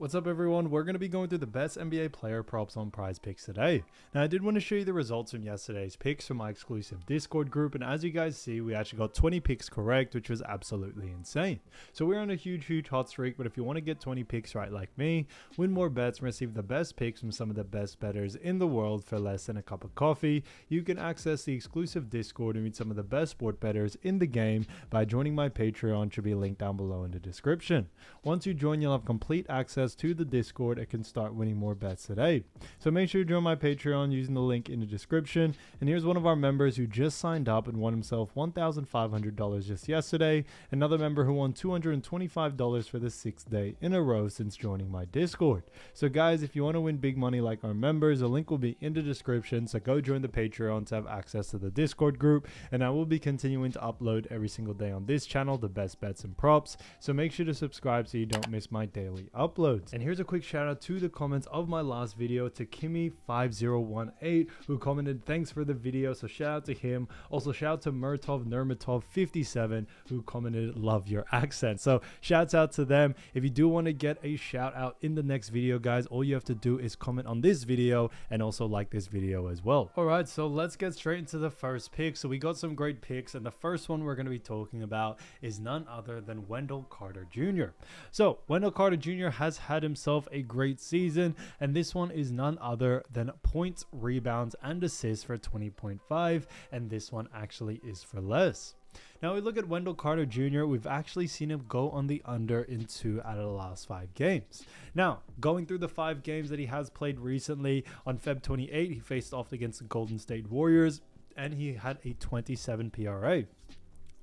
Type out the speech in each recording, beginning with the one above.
What's up everyone, we're going to be going through the best NBA player props on Prizepicks today. Now I did want to show you the results from yesterday's picks from my exclusive Discord group, and as you guys see we actually got 20 picks correct, which was absolutely insane. So we're on a huge hot streak, but if you want to get 20 picks right like me, win more bets and receive the best picks from some of the best bettors in the world for less than a cup of coffee, you can access the exclusive Discord and meet some of the best sport bettors in the game by joining my Patreon, which will be linked down below in the description. Once you join, you'll have complete access to the Discord and can start winning more bets today. So make sure you join my Patreon using the link in the description. And here's one of our members who just signed up and won himself $1,500 just yesterday. Another member who won $225 for the 6th day in a row since joining my Discord. So guys, if you want to win big money like our members, the link will be in the description. So go join the Patreon to have access to the Discord group. And I will be continuing to upload every single day on this channel the best bets and props. So make sure to subscribe so you don't miss my daily uploads. And here's a quick shout out to the comments of my last video to Kimmy5018 who commented thanks for the video, so shout out to him. Also shout out to Murtov Nurmatov 57 who commented love your accent. So shouts out to them. If you do want to get a shout out in the next video, guys, all you have to do is comment on this video and also like this video as well. All right, so let's get straight into the first pick. So we got some great picks, and the first one we're going to be talking about is none other than Wendell Carter Jr. So Wendell Carter Jr. has had himself a great season, and this one is none other than points, rebounds, and assists for 20.5, and this one actually is for less. Now we look at Wendell Carter Jr. We've actually seen him go on the under in 2 out of the last 5 games. Now, going through the 5 games that he has played recently, on Feb 28, he faced off against the Golden State Warriors, and he had a 27 PRA.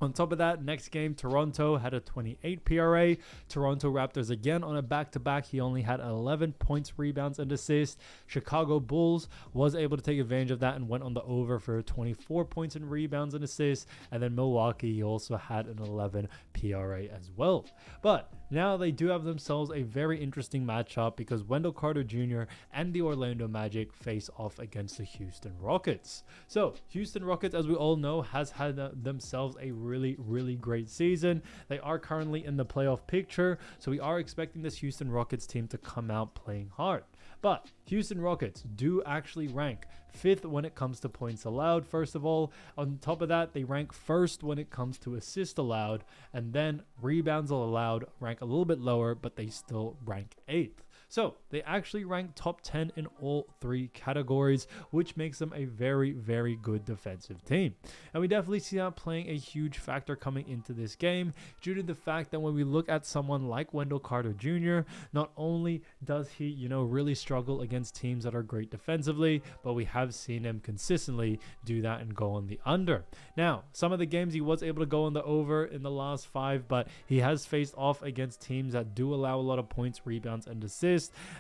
On top of that, next game, Toronto had a 28 PRA. Toronto Raptors again on a back-to-back. He only had 11 points, rebounds, and assists. Chicago Bulls was able to take advantage of that and went on the over for 24 points and rebounds and assists. And then Milwaukee also had an 11 PRA as well. But now they do have themselves a very interesting matchup because Wendell Carter Jr. and the Orlando Magic face off against the Houston Rockets. So Houston Rockets, as we all know, has had themselves a really great season. They are currently in the playoff picture, so we are expecting this Houston Rockets team to come out playing hard. But Houston Rockets do actually rank 5th when it comes to points allowed, first of all. On top of that, they rank 1st when it comes to assists allowed, and then rebounds allowed rank a little bit lower, but they still rank 8th. So they actually rank top 10 in all 3 categories, which makes them a very good defensive team. And we definitely see that playing a huge factor coming into this game due to the fact that when we look at someone like Wendell Carter Jr., not only does he, really struggle against teams that are great defensively, but we have seen him consistently do that and go on the under. Now, some of the games he was able to go on the over in the last 5, but he has faced off against teams that do allow a lot of points, rebounds, and assists.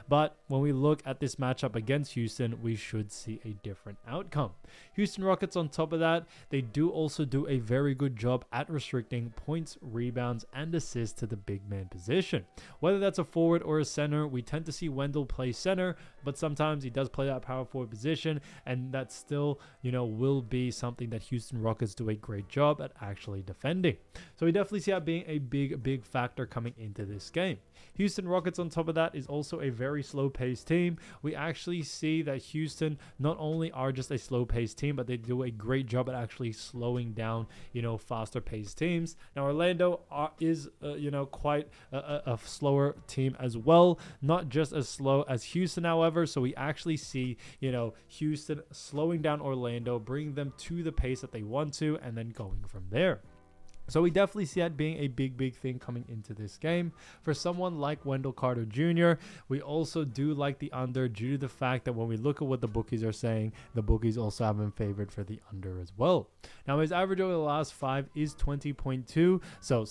But when we look at this matchup against Houston, we should see a different outcome. Houston Rockets, on top of that, they do also do a very good job at restricting points, rebounds, and assists to the big man position. Whether that's a forward or a center, we tend to see Wendell play center, but sometimes he does play that power forward position, and that still, will be something that Houston Rockets do a great job at actually defending. So we definitely see that being a big factor coming into this game. Houston Rockets, on top of that, is also a very slow-paced team. We actually see that Houston not only are just a slow-paced team, but they do a great job at actually slowing down, faster-paced teams. Now, Orlando is, quite a slower team as well. Not just as slow as Houston, however. So we actually see, Houston slowing down Orlando, bringing them to the pace that they want to, and then going from there. So we definitely see that being a big thing coming into this game. For someone like Wendell Carter Jr., we also do like the under due to the fact that when we look at what the bookies are saying, the bookies also have him favored for the under as well. Now his average over the last 5 is 20.2, so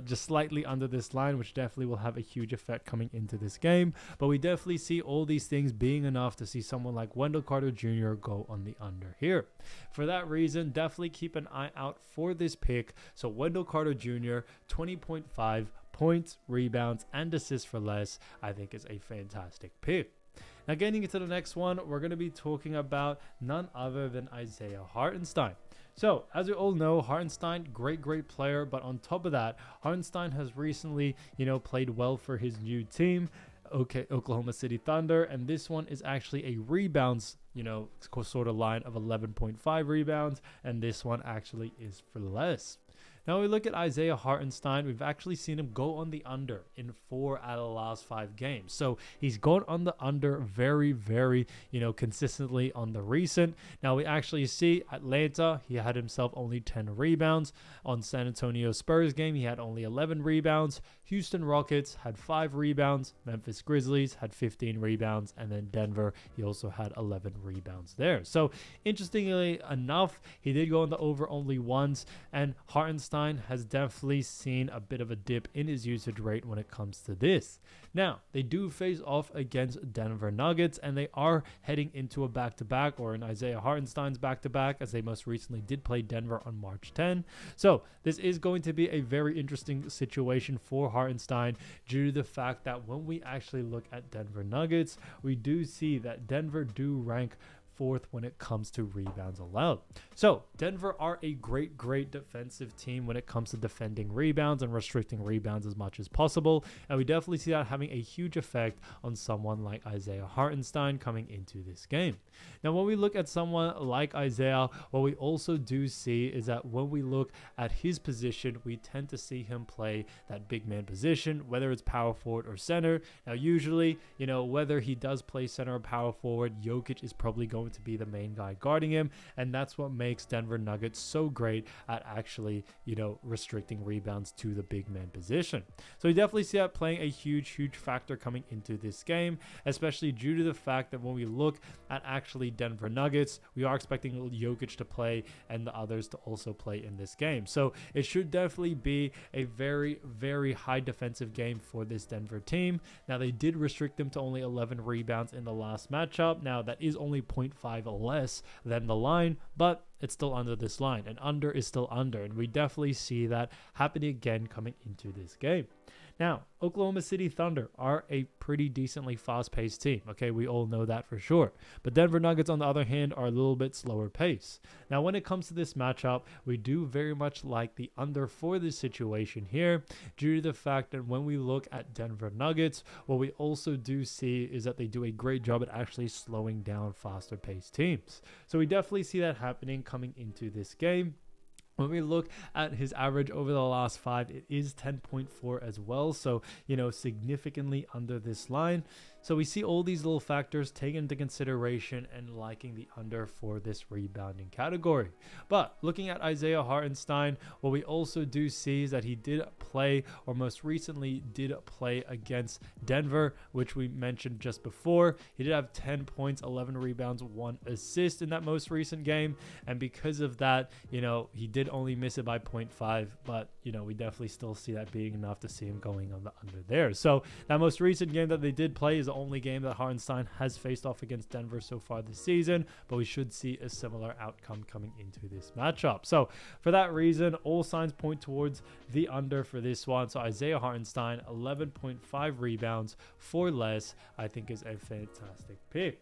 just slightly under this line, which definitely will have a huge effect coming into this game. But we definitely see all these things being enough to see someone like Wendell Carter Jr. go on the under here. For that reason, definitely keep an eye out for this pick. So Wendell Carter Jr., 20.5 points, rebounds, and assists for less, I think is a fantastic pick. Now getting into the next one, we're going to be talking about none other than Isaiah Hartenstein. So, as we all know, Hartenstein, great player, but on top of that, Hartenstein has recently, played well for his new team. Okay, Oklahoma City Thunder, and this one is actually a rebounds, sort of line of 11.5 rebounds, and this one actually is for less. Now we look at Isaiah Hartenstein. We've actually seen him go on the under in 4 out of the last 5 games. So he's gone on the under very, very, consistently on the recent. Now we actually see Atlanta, he had himself only 10 rebounds. On San Antonio Spurs game, he had only 11 rebounds. Houston Rockets had 5 rebounds. Memphis Grizzlies had 15 rebounds. And then Denver, he also had 11 rebounds there. So interestingly enough, he did go on the over only once. And Hartenstein has definitely seen a bit of a dip in his usage rate when it comes to this. Now, they do face off against Denver Nuggets, and they are heading into a back-to-back, or in Isaiah Hartenstein's back-to-back, as they most recently did play Denver on March 10. So this is going to be a very interesting situation for Hartenstein due to the fact that when we actually look at Denver Nuggets, we do see that Denver do rank 4th when it comes to rebounds allowed. So Denver are a great defensive team when it comes to defending rebounds and restricting rebounds as much as possible. And we definitely see that having a huge effect on someone like Isaiah Hartenstein coming into this game. Now, when we look at someone like Isaiah, what we also do see is that when we look at his position, we tend to see him play that big man position, whether it's power forward or center. Now, usually, whether he does play center or power forward, Jokic is probably going to be the main guy guarding him, and that's what makes Denver Nuggets so great at actually, restricting rebounds to the big man position. So you definitely see that playing a huge factor coming into this game, especially due to the fact that when we look at actually Denver Nuggets, we are expecting Jokic to play and the others to also play in this game. So it should definitely be a very high defensive game for this Denver team. Now, they did restrict them to only 11 rebounds in the last matchup. Now, that is only 0.5 less than the line, but it's still under this line, and under is still under, and we definitely see that happening again coming into this game. Now, Oklahoma City Thunder are a pretty decently fast-paced team. Okay, we all know that for sure. But Denver Nuggets, on the other hand, are a little bit slower pace. Now, when it comes to this matchup, we do very much like the under for this situation here, due to the fact that when we look at Denver Nuggets, what we also do see is that they do a great job at actually slowing down faster-paced teams. So we definitely see that happening coming into this game. When we look at his average over the last 5, it is 10.4 as well. So, significantly under this line. So we see all these little factors taken into consideration and liking the under for this rebounding category. But looking at Isaiah Hartenstein, what we also do see is that he did play, or most recently did play against Denver, which we mentioned just before. He did have 10 points, 11 rebounds, 1 assist in that most recent game. And because of that, he did only miss it by 0.5, but we definitely still see that being enough to see him going on the under there. So that most recent game that they did play is the only game that Hartenstein has faced off against Denver so far this season, but we should see a similar outcome coming into this matchup. So for that reason, all signs point towards the under for this one. So Isaiah Hartenstein, 11.5 rebounds for less, I think is a fantastic pick.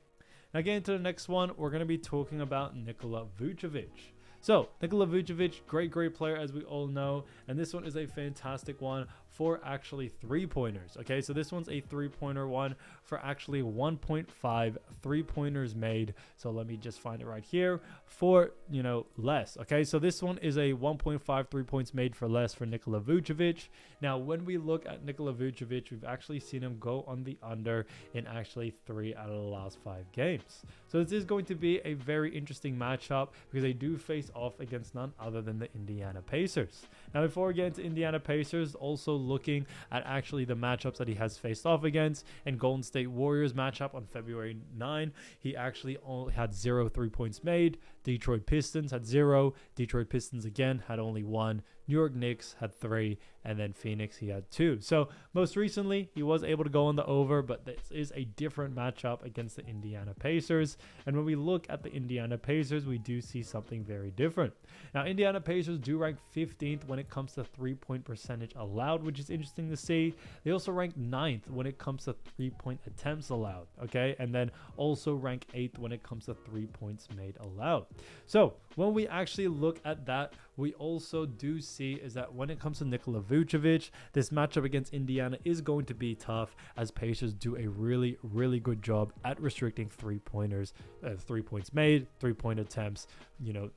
Now getting to the next one, we're going to be talking about Nikola Vucevic. So Nikola Vucevic, great player, as we all know, and this one is a fantastic one for actually 3-pointers. Okay, so this one's a 3-pointer one for actually 1.5 3-pointers made. So let me just find it right here for less. Okay, so this one is a 1.5 3 points made for less for Nikola Vucevic. Now, when we look at Nikola Vucevic, we've actually seen him go on the under in actually 3 out of the last 5 games. So this is going to be a very interesting matchup because they do face off against none other than the Indiana Pacers. Now, before we get into Indiana Pacers, also looking at actually the matchups that he has faced off against, and Golden State Warriors matchup on February 9, he actually only had 0 3 points made. Detroit Pistons had 0. Detroit Pistons again had only 1. New York Knicks had 3, and then Phoenix, he had 2. So most recently, he was able to go on the over, but this is a different matchup against the Indiana Pacers. And when we look at the Indiana Pacers, we do see something very different. Now, Indiana Pacers do rank 15th when it comes to 3-point percentage allowed, which is interesting to see. They also rank 9th when it comes to 3-point attempts allowed, okay? And then also rank 8th when it comes to 3 points made allowed. So when we actually look at that, we also do see is that when it comes to Nikola Vucevic, this matchup against Indiana is going to be tough, as Pacers do a really good job at restricting 3-pointers, 3 points made, 3-point attempts,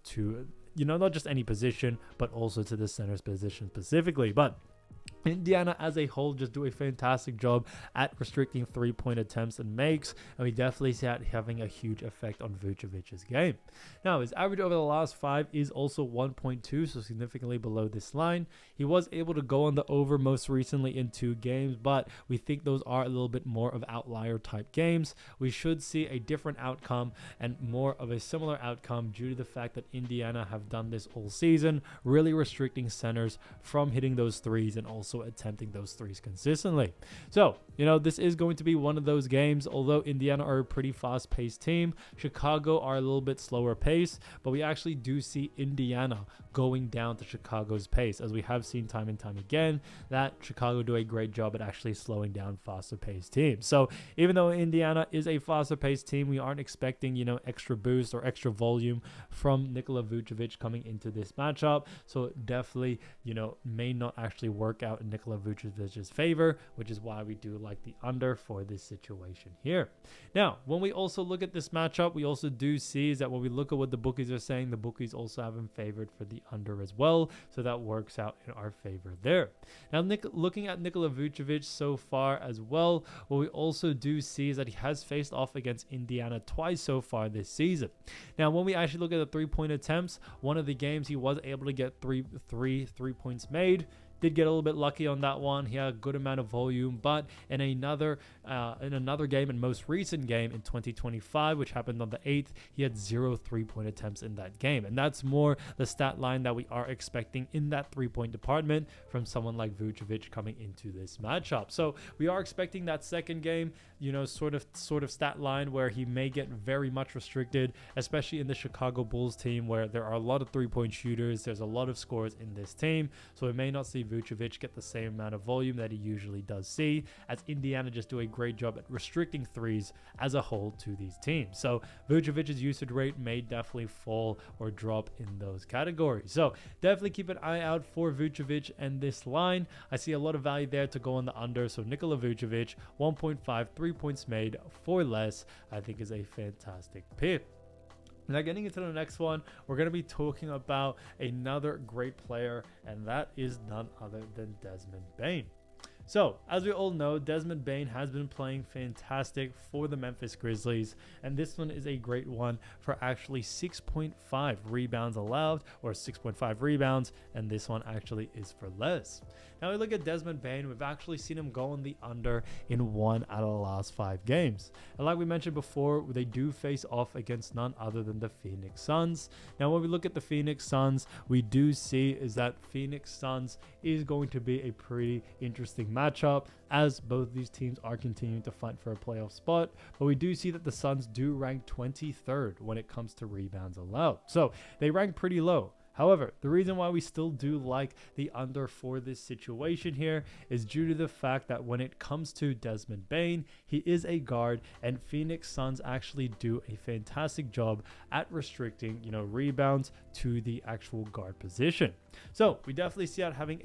to not just any position, but also to the center's position specifically. But Indiana as a whole just do a fantastic job at restricting 3-point attempts and makes, and we definitely see that having a huge effect on Vucevic's game. Now, his average over the last 5 is also 1.2, so significantly below this line. He was able to go on the over most recently in 2 games, but we think those are a little bit more of outlier type games. We should see a different outcome and more of a similar outcome due to the fact that Indiana have done this all season, really restricting centers from hitting those threes and also attempting those threes consistently. So, this is going to be one of those games. Although Indiana are a pretty fast-paced team, Chicago are a little bit slower pace, but we actually do see Indiana going down to Chicago's pace, as we have seen time and time again that Chicago do a great job at actually slowing down faster-paced teams. So even though Indiana is a faster-paced team, we aren't expecting, extra boost or extra volume from Nikola Vucevic coming into this matchup. So it definitely, may not actually work out in Nikola Vucevic's favor, which is why we do like the under for this situation here. Now, when we also look at this matchup, we also do see is that when we look at what the bookies are saying, the bookies also have him favored for the under as well. So that works out in our favor there. Now, looking at Nikola Vucevic so far as well, what we also do see is that he has faced off against Indiana twice so far this season. Now, when we actually look at the 3-point attempts, one of the games he was able to get three points made. Did get a little bit lucky on that one. He had a good amount of volume, but in another game, and most recent game in 2025, which happened on the 8th, he had 0 3-point attempts in that game. And that's more the stat line that we are expecting in that 3-point department from someone like Vucevic coming into this matchup. So we are expecting that second game, sort of stat line where he may get very much restricted, especially in the Chicago Bulls team where there are a lot of 3-point shooters. There's a lot of scores in this team. So we may not see Vucevic get the same amount of volume that he usually does see, as Indiana just do a great job at restricting threes as a whole to these teams. So Vucevic's usage rate may definitely fall or drop in those categories. So definitely keep an eye out for Vucevic and this line. I see a lot of value there to go on the under. So Nikola Vucevic, 1.5 3 points made for less, I think is a fantastic pick. Now, getting into the next one, we're going to be talking about another great player, and that is none other than Desmond Bane. So, as we all know, Desmond Bane has been playing fantastic for the Memphis Grizzlies, and this one is a great one for actually 6.5 rebounds allowed, or 6.5 rebounds, and this one actually is for less. Now, we look at Desmond Bane, we've actually seen him go on the under in 1 out of the last 5 games. And like we mentioned before, they do face off against none other than the Phoenix Suns. Now, when we look at the Phoenix Suns, we do see is that Phoenix Suns is going to be a pretty interesting matchup, as both these teams are continuing to fight for a playoff spot. But we do see that the Suns do rank 23rd when it comes to rebounds allowed. So they rank pretty low. However, the reason why we still do like the under for this situation here is due to the fact that when it comes to Desmond Bane, he is a guard, and Phoenix Suns actually do a fantastic job at restricting, rebounds to the actual guard position. So we definitely see that having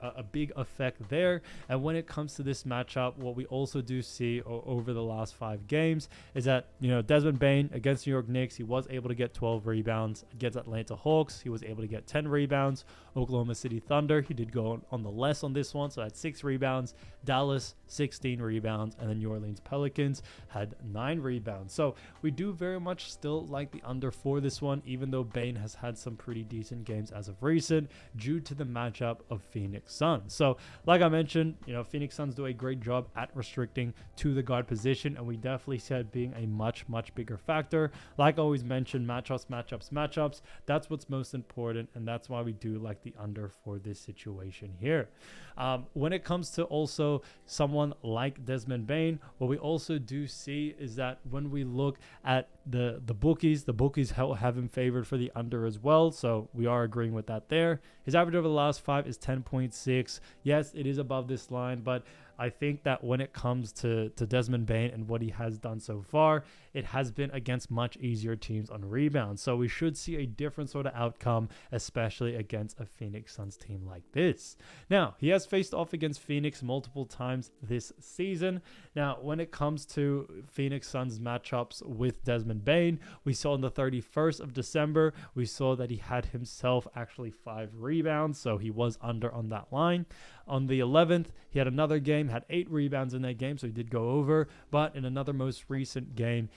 a big effect there. And when it comes to this matchup, what we also do see over the last 5 games is that, Desmond Bane against New York Knicks, he was able to get 12 rebounds. Against Atlanta Hawks, he was able to get 10 rebounds. Oklahoma City Thunder, he did go on the less on this one, so had 6 rebounds. Dallas, 16 rebounds. And the New Orleans Pelicans had 9 rebounds. So we do very much still like the under for this one, even though Bane has had some pretty decent games as of recent due to the matchup of Phoenix Suns. So like I mentioned, Phoenix Suns do a great job at restricting to the guard position, and we definitely see it being a much bigger factor. Like I always mentioned, matchups. That's what's most important, and that's why we do like the under for this situation here. When it comes to also someone like Desmond Bane, what we also do see is that when we look at the bookies have him favored for the under as well. So we are agreeing with that there. His average over the last 5 is 10.6. Yes, it is above this line, but I think that when it comes to Desmond Bane and what he has done so far, it has been against much easier teams on rebounds. So we should see a different sort of outcome, especially against a Phoenix Suns team like this. Now, he has faced off against Phoenix multiple times this season. Now, when it comes to Phoenix Suns matchups with Desmond Bane, we saw on the 31st of December, we saw that he had himself actually 5 rebounds, so he was under on that line. On the 11th, he had another game, had 8 rebounds in that game, so he did go over. But in another most recent game,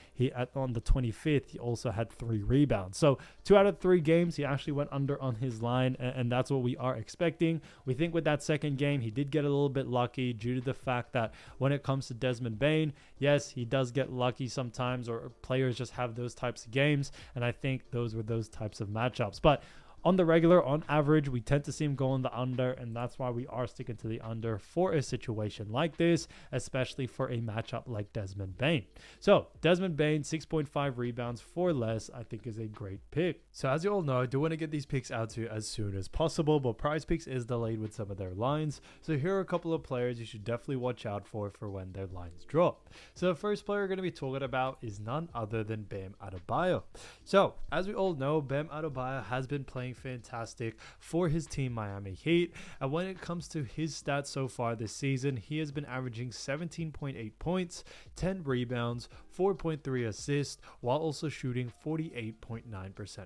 on the 25th, he also had 3 rebounds. So 2 out of 3 games, he actually went under on his line, and that's what we are expecting. We think with that second game, he did get a little bit lucky due to the fact that when it comes to Desmond Bane, yes, he does get lucky sometimes, or players just have those types of games, and I think those were those types of matchups. But on the regular, on average, we tend to see him go on the under, and that's why we are sticking to the under for a situation like this, especially for a matchup like Desmond Bane. So Desmond Bane, 6.5 rebounds for less, I think is a great pick. So as you all know, I do want to get these picks out to you as soon as possible, but Prizepicks is delayed with some of their lines. So here are a couple of players you should definitely watch out for when their lines drop. So the first player we're going to be talking about is none other than Bam Adebayo. So as we all know, Bam Adebayo has been playing fantastic for his team Miami Heat, and when it comes to his stats so far this season, he has been averaging 17.8 points, 10 rebounds, 4.3 assists, while also shooting 48.9%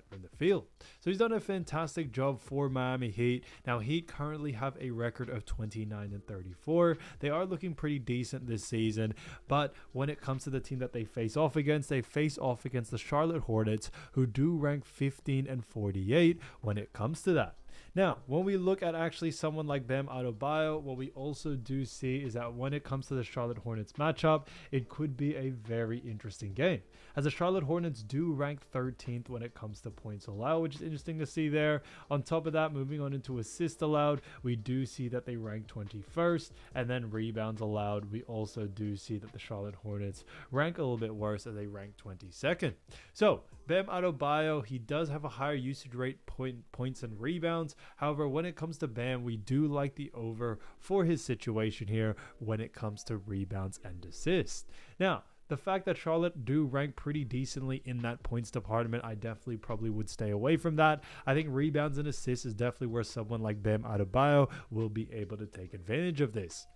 from the field. So he's done a fantastic job for Miami Heat. Now Heat currently have a record of 29-34. They are looking pretty decent this season, but when it comes to the team that they face off against the Charlotte Hornets, who do rank 15-48 when it comes to that. Now, when we look at actually someone like Bam Adebayo, what we also do see is that when it comes to the Charlotte Hornets matchup, it could be a very interesting game, as the Charlotte Hornets do rank 13th when it comes to points allowed, which is interesting to see there. On top of that, moving on into assists allowed, we do see that they rank 21st, and then rebounds allowed, we also do see that the Charlotte Hornets rank a little bit worse, as they rank 22nd. So Bam Adebayo, he does have a higher usage rate, points and rebounds. However, when it comes to Bam, we do like the over for his situation here when it comes to rebounds and assists. Now, the fact that Charlotte do rank pretty decently in that points department, I definitely probably would stay away from that. I think rebounds and assists is definitely where someone like Bam Adebayo will be able to take advantage of this.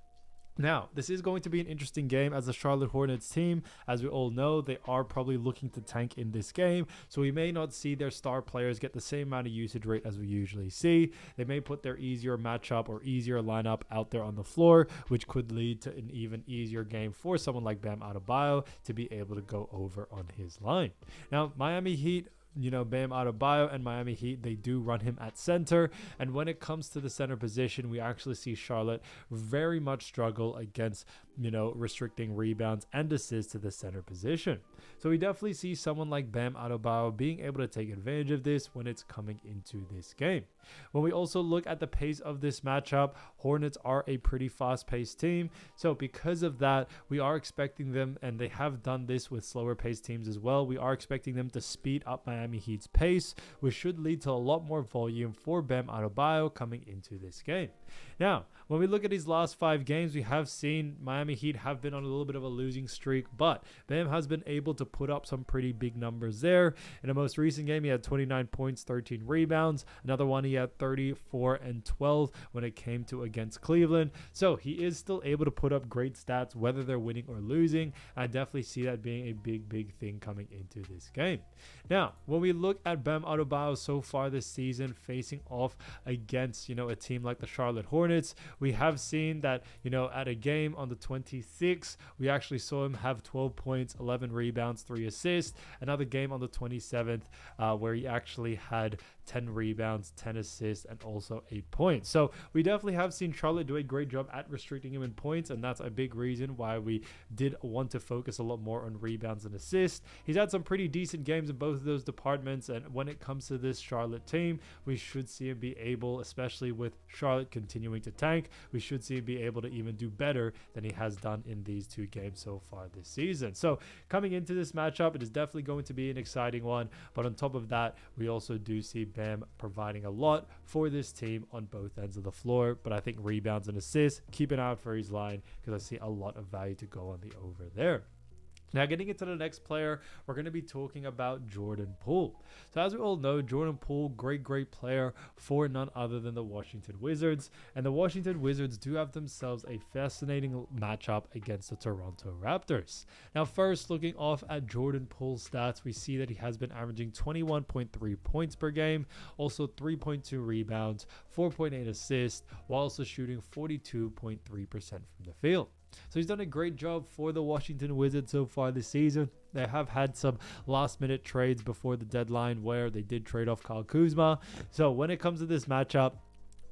Now, this is going to be an interesting game, as the Charlotte Hornets team, as we all know, they are probably looking to tank in this game. So we may not see their star players get the same amount of usage rate as we usually see. They may put their easier matchup or easier lineup out there on the floor, which could lead to an even easier game for someone like Bam Adebayo to be able to go over on his line. Now, Miami Heat, Bam Adebayo and Miami Heat, they do run him at center. And when it comes to the center position, we actually see Charlotte very much struggle against, restricting rebounds and assists to the center position. So we definitely see someone like Bam Adebayo being able to take advantage of this when it's coming into this game. When we also look at the pace of this matchup, Hornets are a pretty fast-paced team. So because of that, we are expecting them, and they have done this with slower-paced teams as well, we are expecting them to speed up Miami Heat's pace, which should lead to a lot more volume for Bam Adebayo coming into this game. Now, when we look at his last 5 games, we have seen Miami Heat have been on a little bit of a losing streak, but Bam has been able to put up some pretty big numbers there. In the most recent game, he had 29 points, 13 rebounds. Another one, he had 34 and 12 when it came to against Cleveland. So he is still able to put up great stats, whether they're winning or losing. I definitely see that being a big thing coming into this game. Now, when we look at Bam Adebayo so far this season, facing off against, a team like the Charlotte Hornets, we have seen that, at a game on the 26th, we actually saw him have 12 points, 11 rebounds, 3 assists. Another game on the 27th, where he actually had 10 rebounds, 10 assists, and also 8 points. So we definitely have seen Charlotte do a great job at restricting him in points, and that's a big reason why we did want to focus a lot more on rebounds and assists. He's had some pretty decent games in both of those departments, and when it comes to this Charlotte team, we should see him be able, especially with Charlotte continuing to tank, like, we should see him be able to even do better than he has done in these 2 games so far this season. So coming into this matchup, it is definitely going to be an exciting one. But on top of that, we also do see Bam providing a lot for this team on both ends of the floor. But I think rebounds and assists, keep an eye out for his line because I see a lot of value to go on the over there. Now, getting into the next player, we're going to be talking about Jordan Poole. So as we all know, Jordan Poole, great player for none other than the Washington Wizards. And the Washington Wizards do have themselves a fascinating matchup against the Toronto Raptors. Now, first, looking off at Jordan Poole's stats, we see that he has been averaging 21.3 points per game, also 3.2 rebounds, 4.8 assists, while also shooting 42.3% from the field. So he's done a great job for the Washington Wizards so far this season. They have had some last-minute trades before the deadline where they did trade off Kyle Kuzma. So when it comes to this matchup,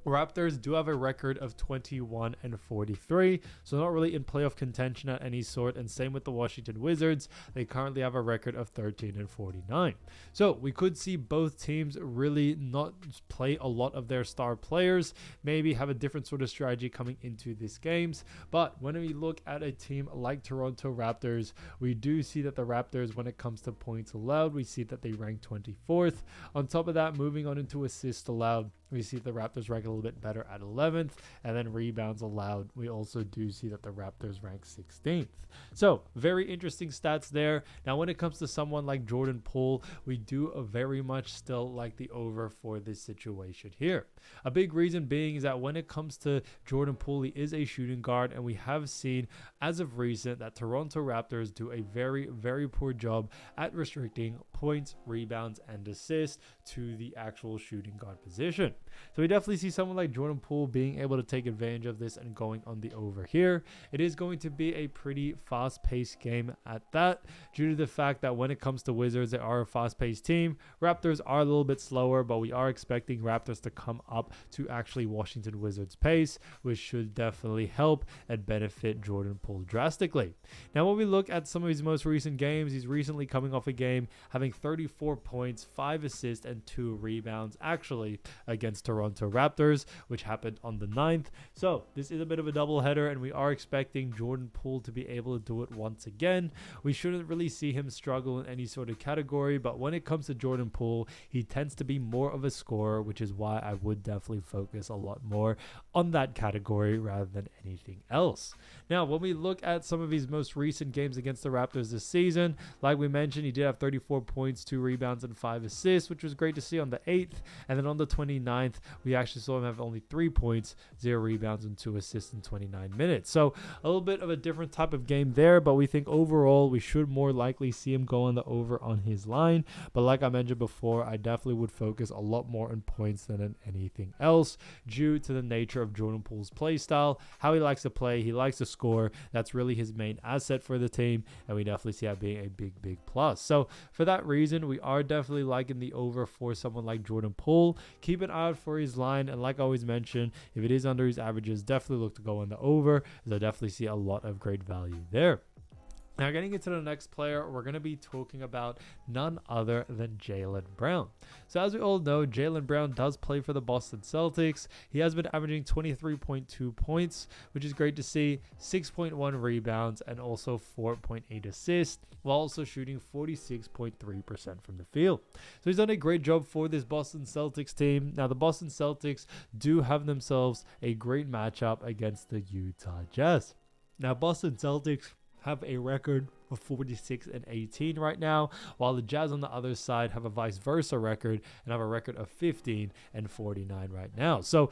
Raptors do have a record of 21-43, so not really in playoff contention at any sort, and same with the Washington Wizards. They currently have a record of 13-49. So we could see both teams really not play a lot of their star players, maybe have a different sort of strategy coming into these games. But when we look at a team like Toronto Raptors, we do see that the Raptors, when it comes to points allowed, we see that they rank 24th. On top of that, moving on into assists allowed, we see the Raptors rank a little bit better at 11th, and then rebounds allowed, we also do see that the Raptors rank 16th. So very interesting stats there. Now, when it comes to someone like Jordan Poole, we do very much still like the over for this situation here. A big reason being is that when it comes to Jordan Poole, he is a shooting guard, and we have seen as of recent that Toronto Raptors do a very poor job at restricting points, rebounds, and assists to the actual shooting guard position. So we definitely see someone like Jordan Poole being able to take advantage of this and going on the over here. It is going to be a pretty fast-paced game at that, due to the fact that when it comes to Wizards, they are a fast-paced team. Raptors are a little bit slower, but we are expecting Raptors to come up to actually Washington Wizards pace, which should definitely help and benefit Jordan Poole drastically. Now, when we look at some of his most recent games, he's recently coming off a game having 34 points, 5 assists, and 2 rebounds, actually, against Toronto Raptors, which happened on the 9th. So this is a bit of a doubleheader, and we are expecting Jordan Poole to be able to do it once again. We shouldn't really see him struggle in any sort of category, but when it comes to Jordan Poole, he tends to be more of a scorer, which is why I would definitely focus a lot more on that category rather than anything else. Now, when we look at some of his most recent games against the Raptors this season, like we mentioned, he did have 34 points, 2 rebounds, and 5 assists, which was great to see on the 8th. And then on the 29th, we actually saw him have only 3 points, 0 rebounds, and 2 assists in 29 minutes. So a little bit of a different type of game there, but we think overall we should more likely see him go on the over on his line. But like I mentioned before, I definitely would focus a lot more on points than on anything else, due to the nature of Jordan Poole's play style, how he likes to play. He likes to score. That's really his main asset for the team, and we definitely see that being a big plus. So for that reason, we are definitely liking the over for someone like Jordan Poole. Keep an eye out for his line, and like I always mention, if it is under his averages, definitely look to go on the over, as I definitely see a lot of great value there. Now, getting into the next player, we're going to be talking about none other than Jaylen Brown. So as we all know, Jaylen Brown does play for the Boston Celtics. He has been averaging 23.2 points, which is great to see, 6.1 rebounds, and also 4.8 assists, while also shooting 46.3% from the field. So he's done a great job for this Boston Celtics team. Now, the Boston Celtics do have themselves a great matchup against the Utah Jazz. Now, Boston Celtics have a record of 46-18 right now, while the Jazz on the other side have a vice versa record and have a record of 15-49 right now. So,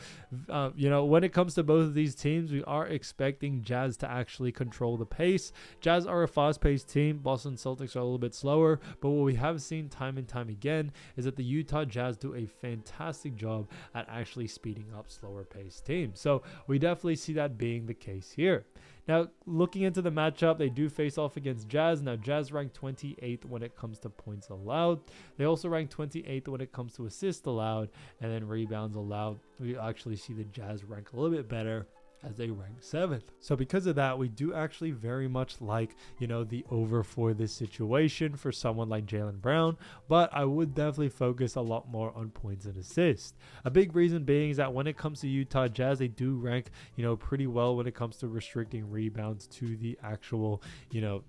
when it comes to both of these teams, we are expecting Jazz to actually control the pace. Jazz are a fast-paced team. Boston Celtics are a little bit slower, but what we have seen time and time again is that the Utah Jazz do a fantastic job at actually speeding up slower-paced teams. So we definitely see that being the case here. Now, looking into the matchup, they do face off against Jazz. Now, Jazz ranked 28th when it comes to points allowed. They also ranked 28th when it comes to assists allowed, and then rebounds allowed. We actually see the Jazz rank a little bit better as they rank 7th. So because of that, we do actually very much like, the over for this situation for someone like Jaylen Brown, but I would definitely focus a lot more on points and assists. A big reason being is that when it comes to Utah Jazz, they do rank, pretty well when it comes to restricting rebounds to the actual,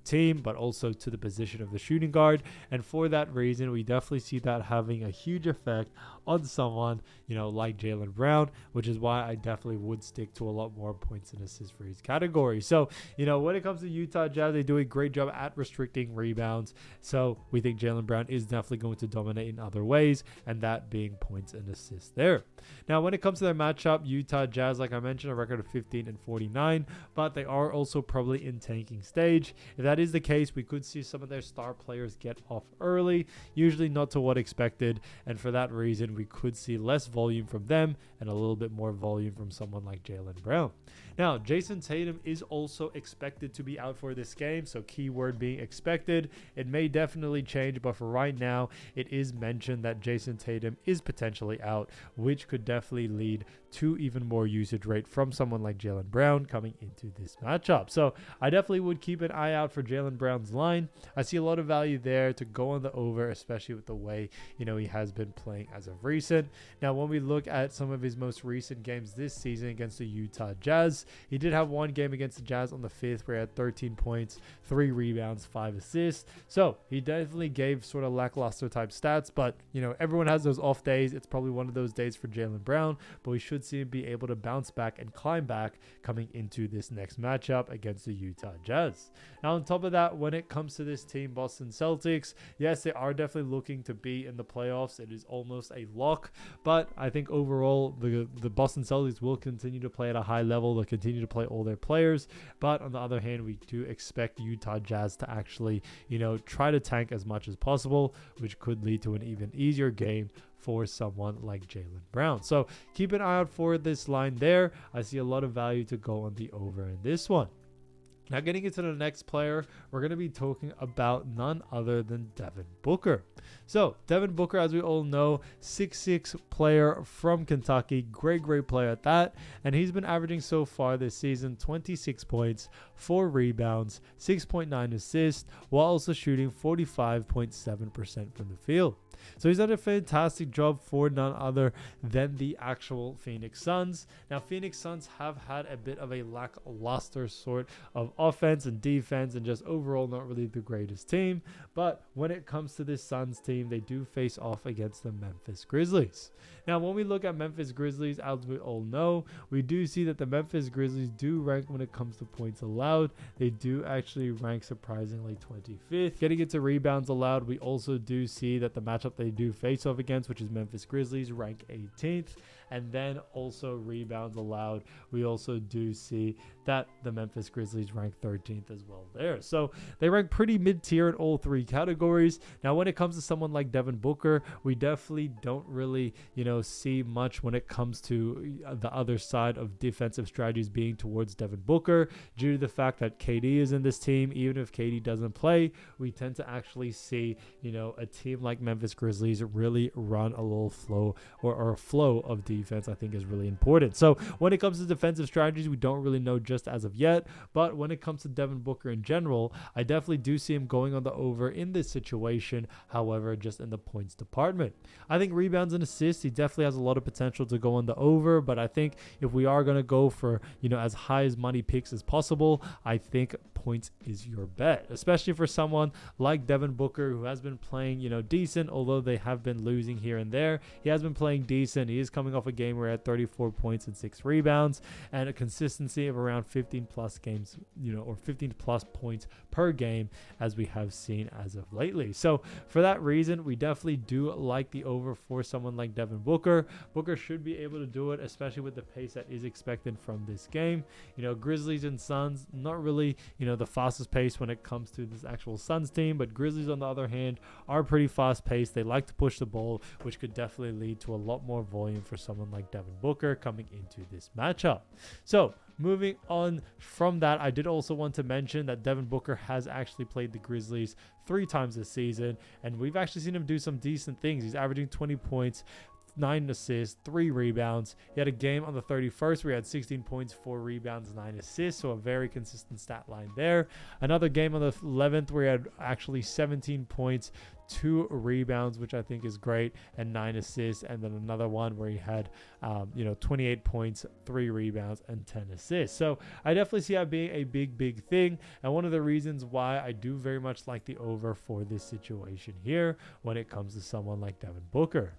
team, but also to the position of the shooting guard. And for that reason, we definitely see that having a huge effect on someone, like Jaylen Brown, which is why I definitely would stick to a lot more points and assists for his category. So, when it comes to Utah Jazz, they do a great job at restricting rebounds. So we think Jaylen Brown is definitely going to dominate in other ways, and that being points and assists there. Now, when it comes to their matchup, Utah Jazz, like I mentioned, a record of 15-49, but they are also probably in tanking stage. If that is the case, we could see some of their star players get off early, usually not to what expected, and for that reason, we could see less volume from them and a little bit more volume from someone like Jaylen Brown. Now, Jason Tatum is also expected to be out for this game, so keyword being expected. It may definitely change, but for right now, it is mentioned that Jason Tatum is potentially out, which could definitely lead to even more usage rate from someone like Jaylen Brown coming into this matchup. So I definitely would keep an eye out for Jaylen Brown's line. I see a lot of value there to go on the over, especially with the way, he has been playing as of recent. Now, when we look at some of his most recent games this season against the Utah Jazz, he did have one game against the Jazz on the 5th where he had 13 points, 3 rebounds, 5 assists. So he definitely gave sort of lackluster type stats, but everyone has those off days. It's probably one of those days for Jaylen Brown, but we should see him be able to bounce back and climb back coming into this next matchup against the Utah Jazz. Now, on top of that, when it comes to this team, Boston Celtics, yes, they are definitely looking to be in the playoffs. It is almost a lock, but I think overall the Boston Celtics will continue to play at a high level. They'll continue to play all their players, but on the other hand, we do expect Utah Jazz to actually, try to tank as much as possible, which could lead to an even easier game for someone like Jaylen Brown. So keep an eye out for this line there. I see a lot of value to go on the over in this one. Now, getting into the next player, we're going to be talking about none other than Devin Booker. So, Devin Booker, as we all know, 6'6" player from Kentucky, great player at that. And he's been averaging so far this season 26 points, 4 rebounds, 6.9 assists, while also shooting 45.7% from the field. So he's done a fantastic job for none other than the actual Phoenix Suns. Now, Phoenix Suns have had a bit of a lackluster sort of offense and defense and just overall not really the greatest team. But when it comes to this Suns team, they do face off against the Memphis Grizzlies. Now, when we look at Memphis Grizzlies, as we all know, we do see that the Memphis Grizzlies do rank when it comes to points allowed. They do actually rank surprisingly 25th. Getting into rebounds allowed, we also do see that the matchup they do face off against, which is Memphis Grizzlies, rank 18th. And then also rebounds allowed, we also do see that the Memphis Grizzlies rank 13th as well there. So they rank pretty mid-tier in all 3 categories. Now, when it comes to someone like Devin Booker, we definitely don't really, see much when it comes to the other side of defensive strategies being towards Devin Booker due to the fact that KD is in this team. Even if KD doesn't play, we tend to actually see, a team like Memphis Grizzlies really run a little flow or a flow of defense, I think is really important. So when it comes to defensive strategies, we don't really know just as of yet, but when it comes to Devin Booker in general, I definitely do see him going on the over in this situation. However, just in the points department, I think rebounds and assists, he definitely has a lot of potential to go on the over, but I think if we are going to go for, as high as money picks as possible, I think points is your bet, especially for someone like Devin Booker, who has been playing, decent, although they have been losing here and there. He has been playing decent. He is coming off a game where he had 34 points and 6 rebounds and a consistency of around 15 plus games, or 15 plus points per game, as we have seen as of lately. So for that reason, we definitely do like the over for someone like Devin Booker. Booker should be able to do it, especially with the pace that is expected from this game. Grizzlies and Suns, not really, the fastest pace when it comes to this actual Suns team, but Grizzlies, on the other hand, are pretty fast paced. They like to push the ball, which could definitely lead to a lot more volume for someone like Devin Booker coming into this matchup. So moving on from that, I did also want to mention that Devin Booker has actually played the Grizzlies 3 times this season, and we've actually seen him do some decent things. He's averaging 20 points, 9 assists, 3 rebounds. He had a game on the 31st where he had 16 points, 4 rebounds, 9 assists, so a very consistent stat line there. Another game on the 11th where he had actually 17 points, 2 rebounds, which I think is great, and 9 assists. And then another one where he had 28 points, 3 rebounds, and 10 assists. So I definitely see that being a big thing, and one of the reasons why I do very much like the over for this situation here when it comes to someone like Devin Booker.